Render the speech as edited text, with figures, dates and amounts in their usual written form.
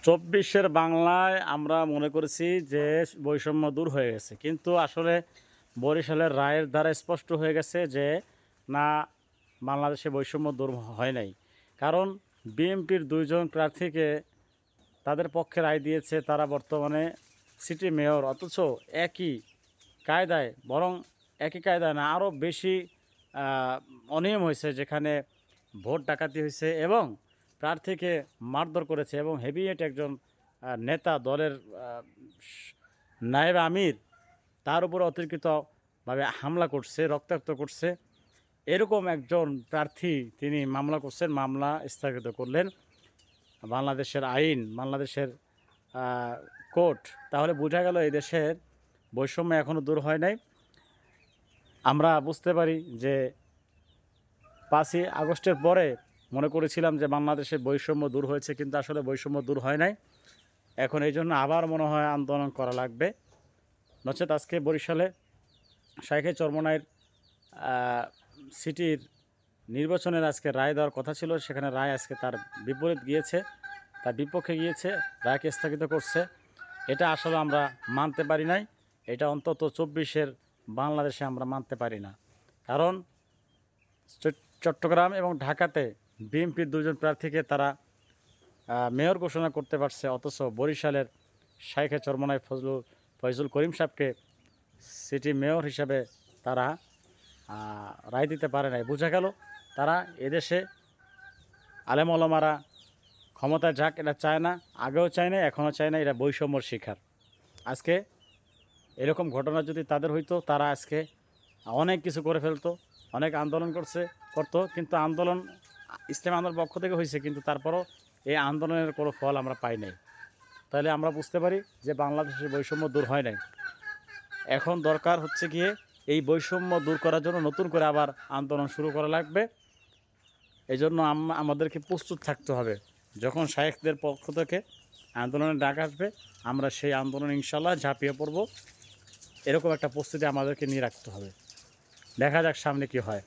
চব্বিশের বাংলায় আমরা মনে করেছি যে বৈষম্য দূর হয়ে গেছে, কিন্তু আসলে বরিশালের রায়ের দ্বারা স্পষ্ট হয়ে গেছে যে না, বাংলাদেশে বৈষম্য দূর হয় নাই। কারণ বিএনপির দুইজন প্রার্থীকে তাদের পক্ষে রায় দিয়েছে, তারা বর্তমানে সিটি মেয়র, অথচ একই কায়দায়, বরং একই কায়দায় না, আরও বেশি অনিয়ম হয়েছে, যেখানে ভোট ডাকাতি হয়েছে এবং প্রার্থীকে মারধর করেছে এবং হেভিয়েট একজন নেতা দলের নায়েব আমির তার উপর অতর্কিতভাবে হামলা করছে, রক্তাক্ত করছে। এরকম একজন প্রার্থী তিনি মামলা করছেন, মামলা স্থগিত করলেন বাংলাদেশের আইন, বাংলাদেশের কোর্ট। তাহলে বোঝা গেল এই দেশের বৈষম্য এখনও দূর হয় নাই। আমরা বুঝতে পারি যে 5ই আগস্টের পরে মনে করেছিলাম যে বাংলাদেশে বৈষম্য দূর হয়েছে, কিন্তু আসলে বৈষম্য দূর হয় নাই। এখন এই জন্য আবার মনে হয় আন্দোলন করা লাগবে। নচেত আজকে বরিশালে শাইখে চরমনাইয়ের সিটির নির্বাচনের আজকে রায় দেওয়ার কথা ছিল, সেখানে রায় আজকে তার বিপরীত গিয়েছে, তার বিপক্ষে গিয়েছে, রায়কে স্থগিত করছে। এটা আসলে আমরা মানতে পারি নাই। এটা অন্তত 24-এর বাংলাদেশে আমরা মানতে পারি না। কারণ চট্টগ্রাম এবং ঢাকাতে বিএনপির দুজন প্রার্থীকে তারা মেয়র ঘোষণা করতে পারছে, অথচ বরিশালের শাইখে চরমনাই ফয়জুল করিম সাহেবকে সিটি মেয়র হিসাবে তারা রায় দিতে পারে নাই। বোঝা গেল তারা এদেশে আলেম ওলামারা ক্ষমতায় যাক এটা চায় না, আগেও চায় না, এখনও চায় না। এরা বৈষম্যর শিকার। আজকে এরকম ঘটনা যদি তাদের হইতো, তারা আজকে অনেক কিছু করে ফেলতো, অনেক আন্দোলন করতো। কিন্তু আন্দোলন ইসলামী আন্দোলনের পক্ষ থেকে হয়েছে, কিন্তু তারপরও এই আন্দোলনের কোনো ফল আমরা পাই নাই। তাহলে আমরা বুঝতে পারি যে বাংলাদেশের বৈষম্য দূর হয় নাই। এখন দরকার হচ্ছে গিয়ে এই বৈষম্য দূর করার জন্য নতুন করে আবার আন্দোলন শুরু করা লাগবে। এই জন্য আমাদেরকে প্রস্তুত থাকতে হবে। যখন শায়েখদের পক্ষ থেকে আন্দোলনের ডাক আসবে, আমরা সেই আন্দোলন ইনশাল্লাহ ঝাঁপিয়ে পড়ব। এরকম একটা প্রস্তুতি আমাদেরকে নিয়ে রাখতে হবে। দেখা যাক সামনে কি হয়।